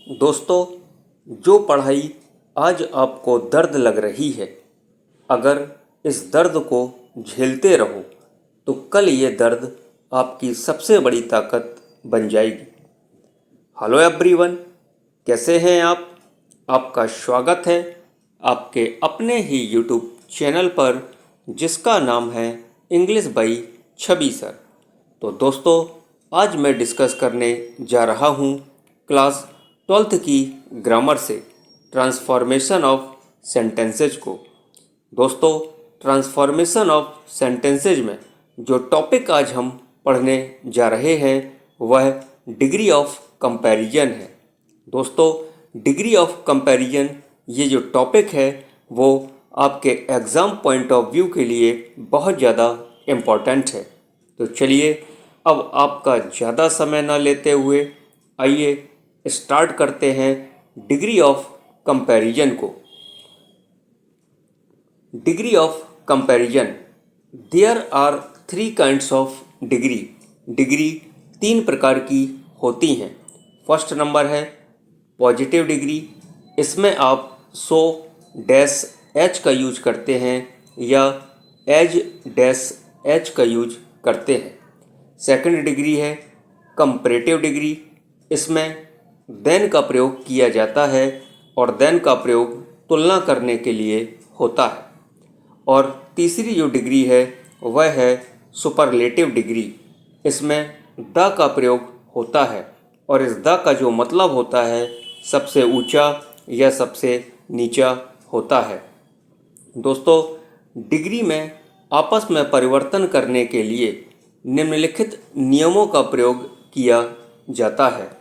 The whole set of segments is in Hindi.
दोस्तों, जो पढ़ाई आज आपको दर्द लग रही है, अगर इस दर्द को झेलते रहो तो कल ये दर्द आपकी सबसे बड़ी ताकत बन जाएगी। हेलो एवरीवन, कैसे हैं आप? आपका स्वागत है आपके अपने ही यूट्यूब चैनल पर, जिसका नाम है इंग्लिश बाई छवि सर। तो दोस्तों, आज मैं डिस्कस करने जा रहा हूँ क्लास 12th की ग्रामर से ट्रांसफॉर्मेशन ऑफ सेंटेंसेज को। दोस्तों, ट्रांसफॉर्मेशन ऑफ सेंटेंसेज में जो टॉपिक आज हम पढ़ने जा रहे हैं वह डिग्री ऑफ कंपैरिजन है। दोस्तों, डिग्री ऑफ कंपैरिजन ये जो टॉपिक है वो आपके एग्ज़ाम पॉइंट ऑफ व्यू के लिए बहुत ज़्यादा इम्पॉर्टेंट है। तो चलिए, अब आपका ज़्यादा समय ना लेते हुए आइए स्टार्ट करते हैं डिग्री ऑफ कंपैरिजन को। Degree of comparison, there are 3 kinds of degree. Degree 3 प्रकार की होती हैं। फर्स्ट नंबर है पॉजिटिव डिग्री। इसमें आप सो डैश एच का यूज करते हैं या एज डैश एच का यूज करते हैं। सेकंड डिग्री है कंपैरेटिव डिग्री। इसमें देन का प्रयोग किया जाता है और देन का प्रयोग तुलना करने के लिए होता है। और तीसरी जो डिग्री है वह है सुपरलेटिव डिग्री। इसमें द का प्रयोग होता है और इस द का जो मतलब होता है सबसे ऊंचा या सबसे नीचा होता है। दोस्तों, डिग्री में आपस में परिवर्तन करने के लिए निम्नलिखित नियमों का प्रयोग किया जाता है।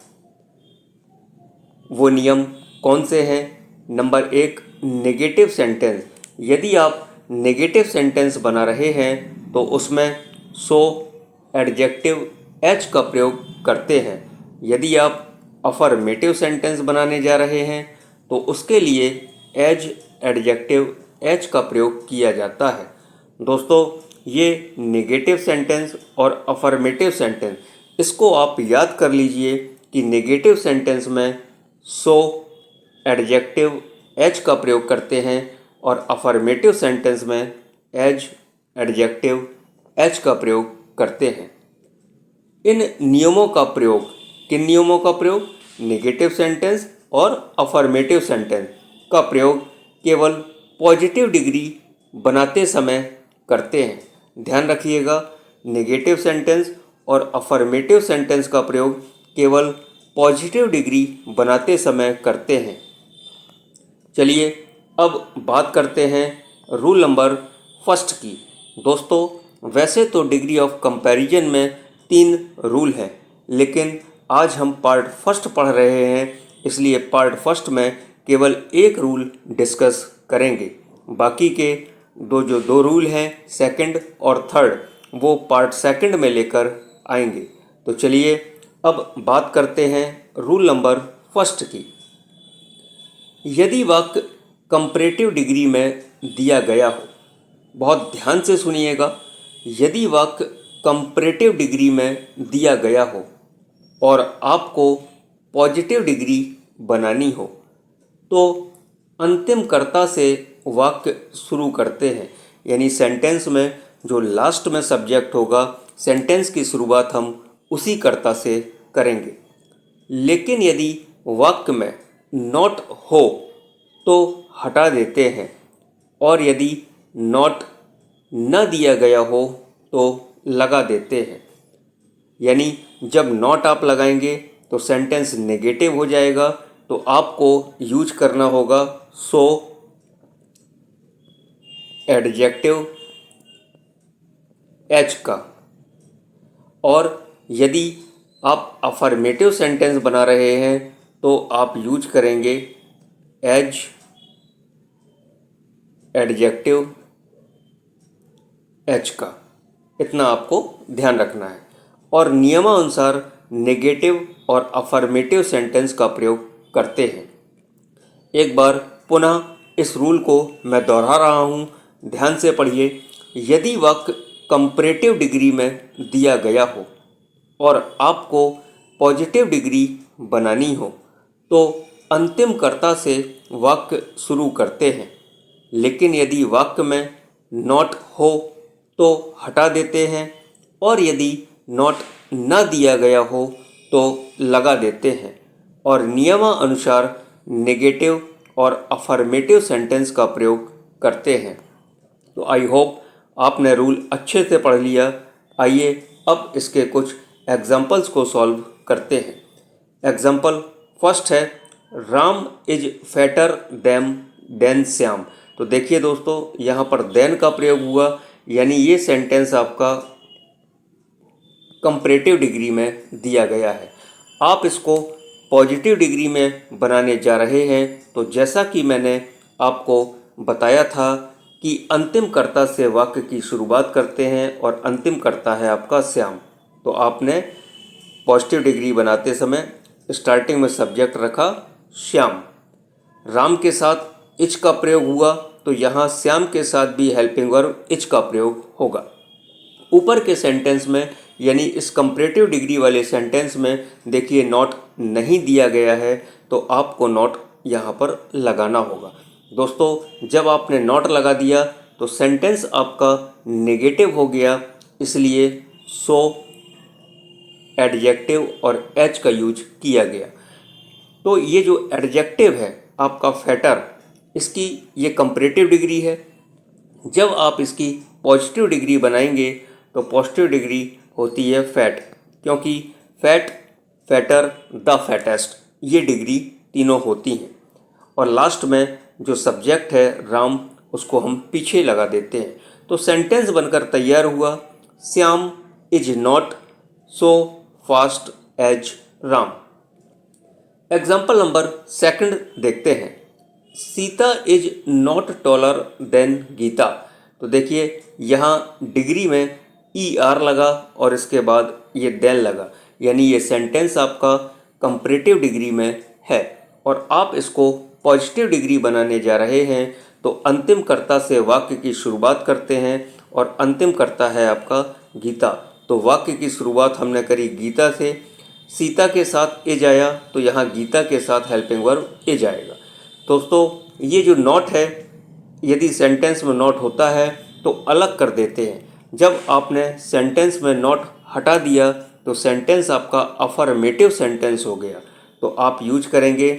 वो नियम कौन से हैं? Number 1, negative sentence. यदि आप नेगेटिव सेंटेंस बना रहे हैं तो उसमें सो एडजेक्टिव एच का प्रयोग करते हैं। यदि आप अफर्मेटिव सेंटेंस बनाने जा रहे हैं तो उसके लिए एज एडजेक्टिव एच का प्रयोग किया जाता है। दोस्तों, ये नेगेटिव सेंटेंस और अफर्मेटिव सेंटेंस, इसको आप याद कर लीजिए कि नेगेटिव सेंटेंस में सो एडजेक्टिव एच का प्रयोग करते हैं और अफर्मेटिव सेंटेंस में एज एडजेक्टिव एच का प्रयोग करते हैं। इन नियमों का प्रयोग, किन नियमों का प्रयोग? नेगेटिव सेंटेंस और अफर्मेटिव सेंटेंस का प्रयोग केवल पॉजिटिव डिग्री बनाते समय करते हैं। ध्यान रखिएगा, नेगेटिव सेंटेंस और अफर्मेटिव सेंटेंस का प्रयोग केवल पॉजिटिव डिग्री बनाते समय करते हैं। चलिए, अब बात करते हैं रूल नंबर फर्स्ट की। दोस्तों, वैसे तो डिग्री ऑफ कंपैरिजन में 3 रूल हैं, लेकिन आज हम पार्ट फर्स्ट पढ़ रहे हैं, इसलिए पार्ट फर्स्ट में केवल एक रूल डिस्कस करेंगे। बाकी के जो दो रूल हैं, सेकंड और थर्ड, वो पार्ट सेकंड में लेकर आएंगे। तो चलिए, अब बात करते हैं रूल नंबर फर्स्ट की। यदि वाक्य कंपैरेटिव डिग्री में दिया गया हो, बहुत ध्यान से सुनिएगा, यदि वाक्य कंपैरेटिव डिग्री में दिया गया हो और आपको पॉजिटिव डिग्री बनानी हो तो अंतिम कर्ता से वाक्य शुरू करते हैं। यानी सेंटेंस में जो लास्ट में सब्जेक्ट होगा, सेंटेंस की शुरुआत हम उसी कर्ता से करेंगे। लेकिन यदि वाक्य में नॉट हो तो हटा देते हैं, और यदि नॉट न दिया गया हो तो लगा देते हैं। यानी जब नॉट आप लगाएंगे तो सेंटेंस नेगेटिव हो जाएगा, तो आपको यूज करना होगा सो एडजेक्टिव एच का। और यदि आप अफर्मेटिव सेंटेंस बना रहे हैं तो आप यूज करेंगे एज एडजेक्टिव एच का। इतना आपको ध्यान रखना है। और नियमानुसार नेगेटिव और अफर्मेटिव सेंटेंस का प्रयोग करते हैं। एक बार पुनः इस रूल को मैं दोहरा रहा हूँ, ध्यान से पढ़िए। यदि वाक्य कंपैरेटिव डिग्री में दिया गया हो और आपको पॉजिटिव डिग्री बनानी हो तो अंतिम कर्ता से वाक्य शुरू करते हैं, लेकिन यदि वाक्य में नॉट हो तो हटा देते हैं, और यदि नॉट न दिया गया हो तो लगा देते हैं, और नियमानुसार नेगेटिव और अफर्मेटिव सेंटेंस का प्रयोग करते हैं। तो आई होप आपने रूल अच्छे से पढ़ लिया। आइए अब इसके कुछ एग्जाम्पल्स को सॉल्व करते हैं। एग्जाम्पल फर्स्ट है, Ram is fatter than Shyam. तो देखिए दोस्तों, यहाँ पर देन का प्रयोग हुआ, यानी ये सेंटेंस आपका कंपैरेटिव डिग्री में दिया गया है। आप इसको पॉजिटिव डिग्री में बनाने जा रहे हैं। तो जैसा कि मैंने आपको बताया था कि अंतिम कर्ता से वाक्य की शुरुआत करते हैं और अंतिम कर्ता है आपका श्याम। तो आपने पॉजिटिव डिग्री बनाते समय स्टार्टिंग में सब्जेक्ट रखा श्याम। राम के साथ इच का प्रयोग हुआ, तो यहाँ श्याम के साथ भी हेल्पिंग वर्ब इच का प्रयोग होगा। ऊपर के सेंटेंस में यानी इस कंपैरेटिव डिग्री वाले सेंटेंस में देखिए नॉट नहीं दिया गया है, तो आपको नॉट यहाँ पर लगाना होगा। दोस्तों, जब आपने नॉट लगा दिया तो सेंटेंस आपका नेगेटिव हो गया, इसलिए सो एडजेक्टिव और एच का यूज किया गया। तो ये जो एडजेक्टिव है आपका फैटर, इसकी ये कंपैरेटिव डिग्री है। जब आप इसकी पॉजिटिव डिग्री बनाएंगे तो पॉजिटिव डिग्री होती है फैट, क्योंकि फैट, फैटर, द फैटेस्ट, ये डिग्री तीनों होती हैं। और लास्ट में जो सब्जेक्ट है राम, उसको हम पीछे लगा देते हैं। तो सेंटेंस बनकर तैयार हुआ, Shyam is not so fast as Ram. Example number second देखते हैं, Sita is not taller than Gita. तो देखिए यहाँ डिग्री में ई आर लगा और इसके बाद ये देन लगा, यानी ये सेंटेंस आपका कंपैरेटिव डिग्री में है। और आप इसको पॉजिटिव डिग्री बनाने जा रहे हैं, तो अंतिम कर्ता से वाक्य की शुरुआत करते हैं और अंतिम कर्ता है आपका गीता। तो वाक्य की शुरुआत हमने करी गीता से, सीता के साथ इज आया, तो यहाँ गीता के साथ हेल्पिंग वर्ब इज आएगा। दोस्तों, ये जो नॉट है, यदि सेंटेंस में नॉट होता है तो अलग कर देते हैं। जब आपने सेंटेंस में नॉट हटा दिया तो सेंटेंस आपका अफर्मेटिव सेंटेंस हो गया। तो आप यूज करेंगे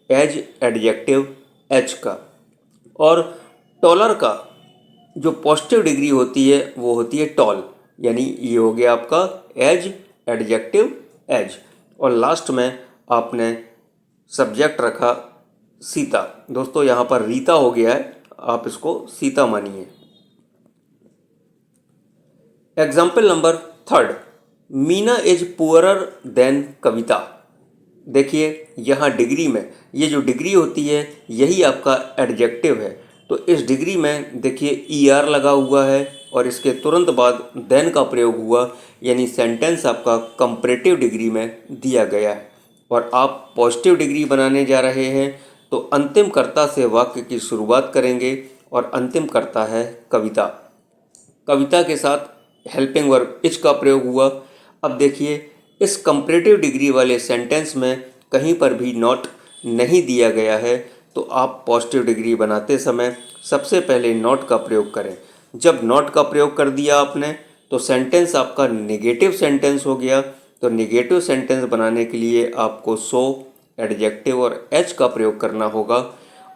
एज एडजेक्टिव एच का। और टॉलर का जो पॉजिटिव डिग्री होती है वो होती है टॉल, यानी ये हो गया आपका एज एडजेक्टिव एज। और लास्ट में आपने सब्जेक्ट रखा सीता। दोस्तों, यहाँ पर रीता हो गया है, आप इसको सीता मानिए। Example number third, Meena is poorer than Kavita. देखिए यहाँ डिग्री में ये जो डिग्री होती है यही आपका एडजेक्टिव है। तो इस डिग्री में देखिए ई आर लगा हुआ है और इसके तुरंत बाद देन का प्रयोग हुआ, यानी सेंटेंस आपका कंपैरेटिव डिग्री में दिया गया है। और आप पॉजिटिव डिग्री बनाने जा रहे हैं, तो अंतिम कर्ता से वाक्य की शुरुआत करेंगे और अंतिम कर्ता है कविता। कविता के साथ हेल्पिंग वर्ब इच का प्रयोग हुआ। अब देखिए इस कंपैरेटिव डिग्री वाले सेंटेंस में कहीं पर भी नॉट नहीं दिया गया है, तो आप पॉजिटिव डिग्री बनाते समय सबसे पहले नॉट का प्रयोग करें। जब नॉट का प्रयोग कर दिया आपने, तो सेंटेंस आपका नेगेटिव सेंटेंस हो गया। तो नेगेटिव सेंटेंस बनाने के लिए आपको सो एडजेक्टिव और एच का प्रयोग करना होगा।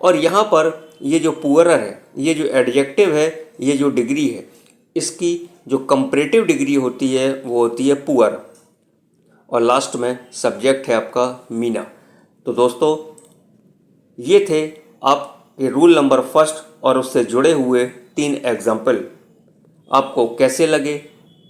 और यहाँ पर ये जो पुअरर है, ये जो एडजेक्टिव है, ये जो डिग्री है, इसकी जो कंपैरेटिव डिग्री होती है वो होती है पुअर। और लास्ट में सब्जेक्ट है आपका मीना। तो दोस्तों, ये थे आपके रूल नंबर फर्स्ट और उससे जुड़े हुए 3 एग्जाम्पल। आपको कैसे लगे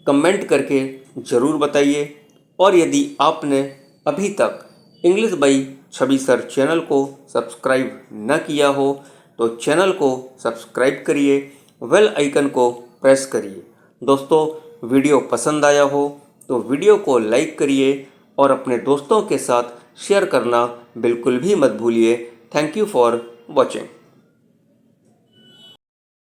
कमेंट करके ज़रूर बताइए। और यदि आपने अभी तक English by Chhavi sir channel को सब्सक्राइब न किया हो तो चैनल को सब्सक्राइब करिए, बेल आइकन को प्रेस करिए। दोस्तों, वीडियो पसंद आया हो तो वीडियो को लाइक करिए और अपने दोस्तों के साथ शेयर करना बिल्कुल भी मत भूलिए। Thank you for watching.